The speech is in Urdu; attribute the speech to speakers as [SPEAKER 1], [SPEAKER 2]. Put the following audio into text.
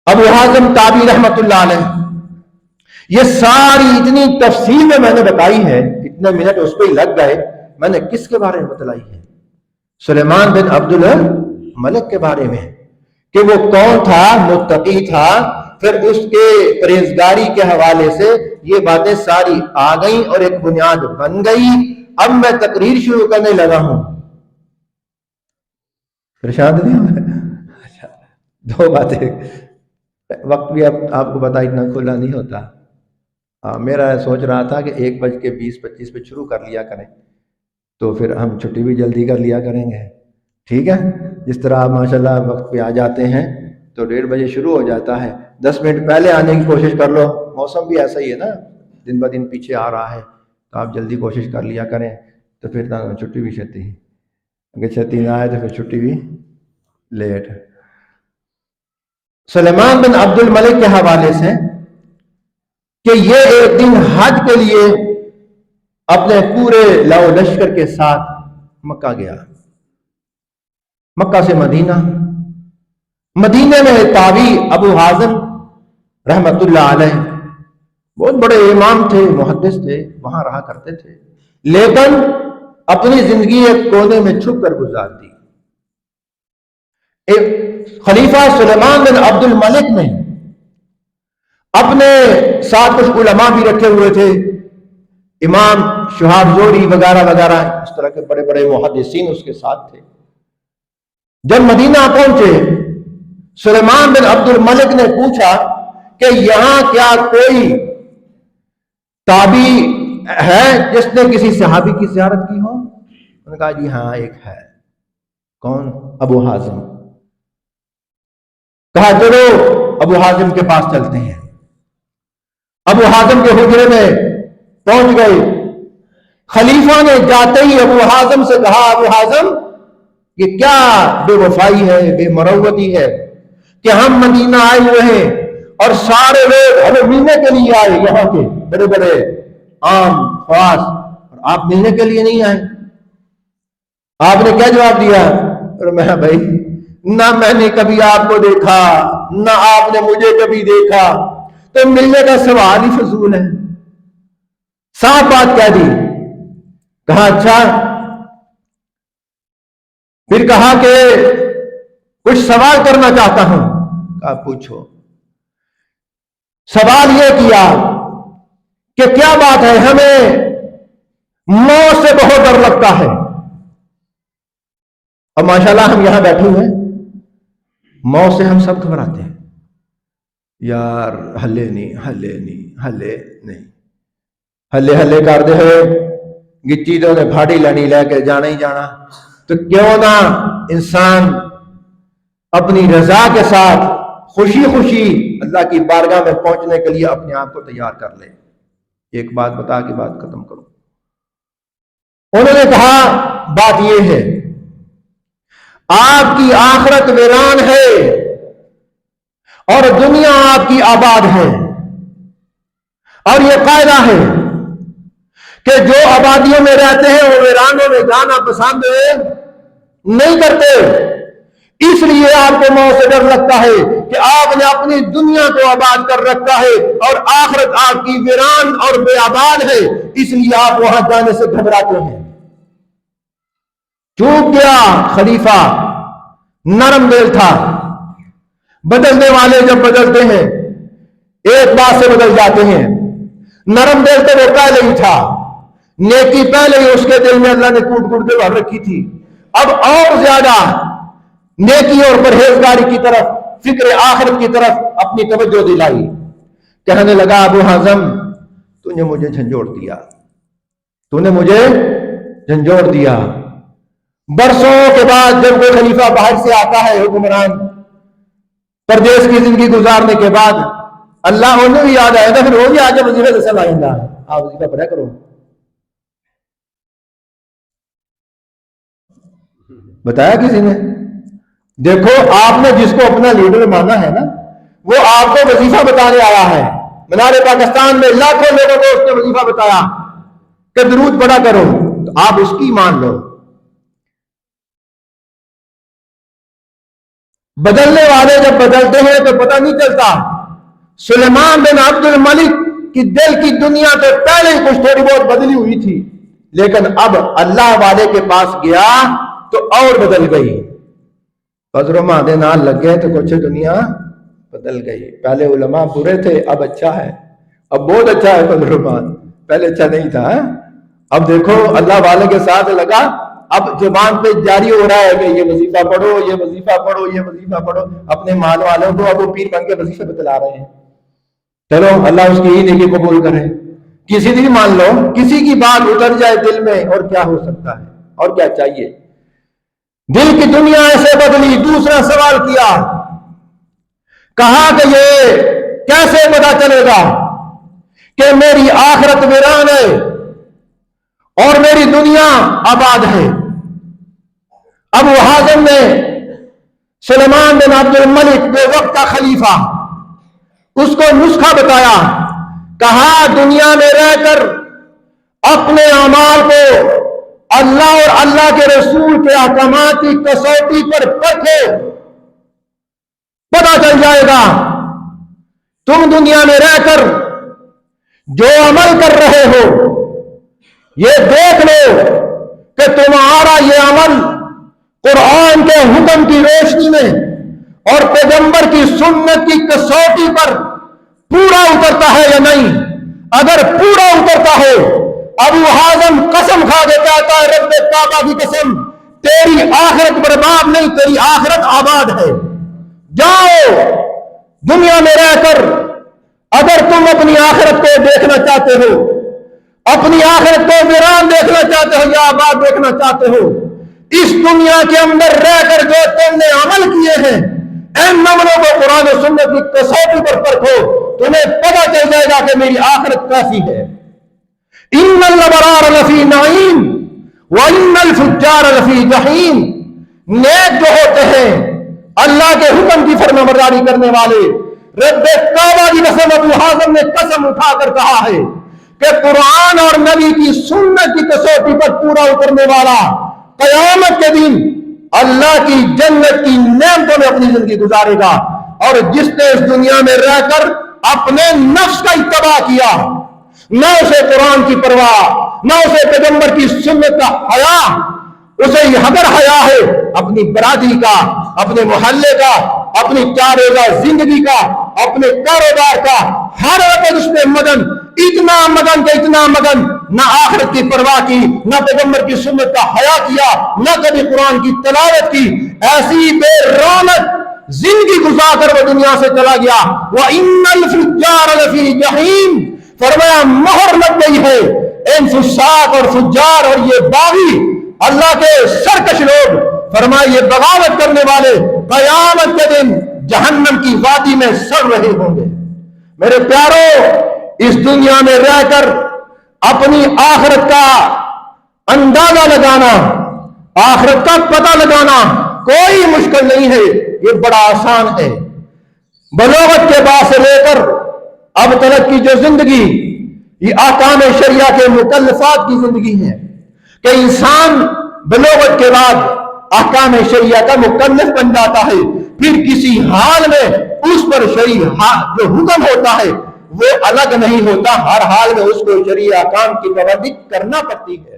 [SPEAKER 1] ابو حازم تابعی رحمت اللہ علیہ، یہ ساری اتنی تفصیل میں نے بتائی ہے، اتنے منٹ اس پہ ہی لگ گئے. میں نے کس کے بارے میں بتلائی ہے؟ سلیمان بن عبد الملک کے بارے میں، کہ وہ کون تھا، متقی تھا. پھر اس کے پرہیزگاری کے حوالے سے یہ باتیں ساری آ گئیں اور ایک بنیاد بن گئی. اب میں تقریر شروع کرنے لگا ہوں. پریشان نہیں ہو؟ دو باتیں، وقت بھی اب آپ کو پتا اتنا کھلا نہیں ہوتا. میرا سوچ رہا تھا کہ 1:20-25 پہ شروع کر لیا کریں، تو پھر ہم چھٹی بھی جلدی کر لیا کریں گے. ٹھیک ہے، جس طرح آپ ماشاءاللہ وقت پہ آ جاتے ہیں تو 1:30 شروع ہو جاتا ہے. 10 منٹ پہلے آنے کی کوشش کر لو. موسم بھی ایسا ہی ہے نا، دن بہ دن پیچھے آ رہا ہے، تو آپ جلدی کوشش کر لیا کریں، تو پھر چھٹی بھی چھتی، اگر چھتی نہ آئے تو پھر چھٹی بھی لیٹ. سلیمان بن عبد الملک کے حوالے سے کہ یہ ایک دن حج کے لیے اپنے پورے لو لشکر کے ساتھ مکہ گیا. مکہ سے مدینہ، مدینے میں تابعی ابو حازم رحمت اللہ علیہ بہت بڑے امام تھے، محدث تھے، وہاں رہا کرتے تھے، لیکن اپنی زندگی ایک کونے میں چھپ کر گزار دی. ایک خلیفہ سلیمان بن عبد الملک نے اپنے ساتھ کچھ علماء بھی رکھے ہوئے تھے، امام شہاب زہری وغیرہ وغیرہ، اس طرح کے بڑے بڑے محدثین اس کے ساتھ تھے. جب مدینہ پہنچے، سلیمان بن عبد الملک نے پوچھا کہ یہاں کیا کوئی تابعی ہے جس نے کسی صحابی کی زیارت کی ہو؟ انہوں نے کہا جی ہاں ایک ہے. کون؟ ابو حازم. کہا چلو ابو حازم کے پاس چلتے ہیں. ابو حازم کے حجرے میں پہنچ گئے. خلیفہ نے جاتے ہی ابو حازم سے کہا، ابو حازم یہ کیا بے وفائی ہے، بے مروتی ہے کہ ہم مدینہ آئے ہوئے ہیں اور سارے لوگ ہمیں ملنے کے لیے آئے، یہاں کے بڑے بڑے عام خواص، اور آپ ملنے کے لیے نہیں آئے. آپ نے کیا جواب دیا؟ میں بھائی نہ میں نے کبھی آپ کو دیکھا نہ آپ نے مجھے کبھی دیکھا، تو ملنے کا سوال ہی فضول ہے. صاف بات کہہ دی. کہا اچھا، پھر کہا کہ کچھ سوال کرنا چاہتا ہوں. کہا پوچھو. سوال یہ کیا کہ کیا بات ہے ہمیں موت سے بہت ڈر لگتا ہے. اب ماشاءاللہ ہم یہاں بیٹھے ہوئے ہیں، موت سے ہم سب گھبراتے ہیں. یار ہلے نہیں ہلے نہیں ہلے نہیں، ہلے ہلے کر دے ہوئے گچی تو نے پھاڑی لینی لے کے جانا ہی جانا. تو کیوں نہ انسان اپنی رضا کے ساتھ خوشی خوشی اللہ کی بارگاہ میں پہنچنے کے لیے اپنے آپ کو تیار کر لے. ایک بات بتا کے بات ختم کروں. انہوں نے کہا بات یہ ہے، آپ کی آخرت ویران ہے اور دنیا آپ کی آباد ہے، اور یہ قاعدہ ہے کہ جو آبادیوں میں رہتے ہیں وہ ویرانوں میں جانا پسند نہیں کرتے. اس لیے آپ کو موت سے ڈر لگتا ہے کہ آپ نے اپنی دنیا کو آباد کر رکھا ہے اور آخرت آپ کی ویران اور بے آباد ہے، اس لیے آپ وہاں جانے سے گھبراتے ہیں. چوک گیا خلیفہ، نرم دل تھا. بدلنے والے جب بدلتے ہیں ایک بات سے بدل جاتے ہیں. نرم دل تو وہ پہلے ہی تھا، نیکی پہلے ہی اس کے دل میں اللہ نے کوٹ کوٹ کے بھر رکھی تھی. اب اور زیادہ نیکی اور پرہیزگاری کی طرف، فکر آخرت کی طرف اپنی توجہ دلائی. کہنے لگا ابو حازم تو نے مجھے جھنجھوڑ دیا، تو نے مجھے جھنجھوڑ دیا. برسوں کے بعد جب کوئی خلیفہ باہر سے آتا ہے، حکمران پردیس کی زندگی گزارنے کے بعد، اللہ انہیں بھی یاد آئے گا، پھر وہ بھی آگے وظیفے سے لائیں گا. آپ وظیفہ پڑھا کرو. بتایا کسی نے؟ دیکھو آپ نے جس کو اپنا لیڈر مانا ہے نا، وہ آپ کو وظیفہ بتانے آیا ہے. منار پاکستان میں لاکھوں لوگوں کو اس نے وظیفہ بتایا کہ درود پڑھا کرو، تو آپ اس کی مان لو. بدلنے والے جب بدلتے ہیں تو پتہ نہیں چلتا. سلیمان بن عبد الملک کی دل کی دنیا تو پہلے ہی کچھ تھوڑی بہت بدلی ہوئی تھی، لیکن اب اللہ والے کے پاس گیا تو اور بدل گئی. بزرما دے نال لگ گئے تو کچھ دنیا بدل گئی. پہلے علماء برے تھے، اب اچھا ہے، اب بہت اچھا ہے. بزرما پہلے اچھا نہیں تھا. اب دیکھو اللہ والے کے ساتھ لگا، اب زبان پہ جاری ہو رہا ہے کہ یہ وظیفہ پڑھو، یہ وظیفہ پڑھو، یہ وظیفہ پڑھو. اپنے مال والوں کو اب وہ پیر بن کے وظیفے بتلا رہے ہیں. چلو اللہ اس کی ہی نیکی قبول کرے. کسی بھی مان لو، کسی کی بات اتر جائے دل میں، اور کیا ہو سکتا ہے، اور کیا چاہیے. دل کی دنیا ایسے بدلی. دوسرا سوال کیا، کہا کہ یہ کیسے پتا چلے گا کہ میری آخرت ویران ہے اور میری دنیا آباد ہے. ابو حازم نے سلیمان بن عبد الملک بے وقت کا خلیفہ، اس کو نسخہ بتایا. کہا دنیا میں رہ کر اپنے اعمال کو اللہ اور اللہ کے رسول کے احکامات کی کسوٹی پر پرکھو، پتہ چل جائے گا. تم دنیا میں رہ کر جو عمل کر رہے ہو، یہ دیکھ لو کہ تمہارا یہ عمل قرآن کے حکم کی روشنی میں اور پیغمبر کی سنت کی کسوٹی پر پورا اترتا ہے یا نہیں. اگر پورا اترتا ہے، ابو حازم قسم کھا کے کہتا ہے رب کعبہ کی قسم، تیری آخرت برباد نہیں، تیری آخرت آباد ہے. جاؤ دنیا میں رہ کر اگر تم اپنی آخرت کو دیکھنا چاہتے ہو، اپنی آخرت کو ویران دیکھنا چاہتے ہو یا آباد دیکھنا چاہتے ہو، اس دنیا کے اندر رہ کر جو تم نے عمل کیے ہیں ان عملوں کو قرآن و سنت کی کسوٹی پر پرکھو، تمہیں پتہ چل جائے گا کہ میری آخرت کیسی ہے. ان الابرار لفی نعیم وان الفجار لفی جحیم. نیک جو ہوتے ہیں اللہ کے حکم کی فرمانبرداری کرنے والے، رب کعبہ کی قسم ابو حازم نے قسم اٹھا کر کہا ہے کہ قرآن اور نبی کی سنت کی کسوٹی پر پورا اترنے والا قیامت کے دن اللہ کی جنت کی نعمتوں میں اپنی زندگی گزارے گا. اور جس نے اس دنیا میں رہ کر اپنے نفس کا اتباع کیا، نہ اسے قرآن کی پرواہ، نہ اسے پیغمبر کی سنت کا حیا، اسے یہ حدر حیا ہے اپنی برادری کا، اپنے محلے کا، اپنی چار روزہ زندگی کا، اپنے کاروبار کا. ہر وقت اس میں مگن، اتنا مگن کہ اتنا مگن، نہ آخرت کی پرواہ کی، نہ پیغمبر کی سنت کا حیا کیا، نہ کبھی قرآن کی تلاوت کی. ایسی بے رونق زندگی گزار کر وہ دنیا سے چلا گیا. وَإِنَّ الْفُجَّارَ لَفِي جَحِيمٍ. فرمایا مہر لگ گئی ہے ان فساق اور فجار اور یہ باغی اللہ کے سرکش لوگ، فرمایا یہ بغاوت کرنے والے قیامت کے دن جہنم کی وادی میں سڑ رہے ہوں گے. میرے پیارو، اس دنیا میں رہ کر اپنی آخرت کا اندازہ لگانا، آخرت کا پتہ لگانا کوئی مشکل نہیں ہے، یہ بڑا آسان ہے. بلوغت کے بعد سے لے کر اب تک کی جو زندگی، یہ احکام شریعہ کے مکلفات کی زندگی ہے کہ انسان بلوغت کے بعد احکام شریعہ کا مکلف بن جاتا ہے. پھر کسی حال میں اس پر شریعہ جو حکم ہوتا ہے وہ الگ نہیں ہوتا، ہر حال میں اس کو شریعہ احکام کی پابندی کرنا پڑتی ہے.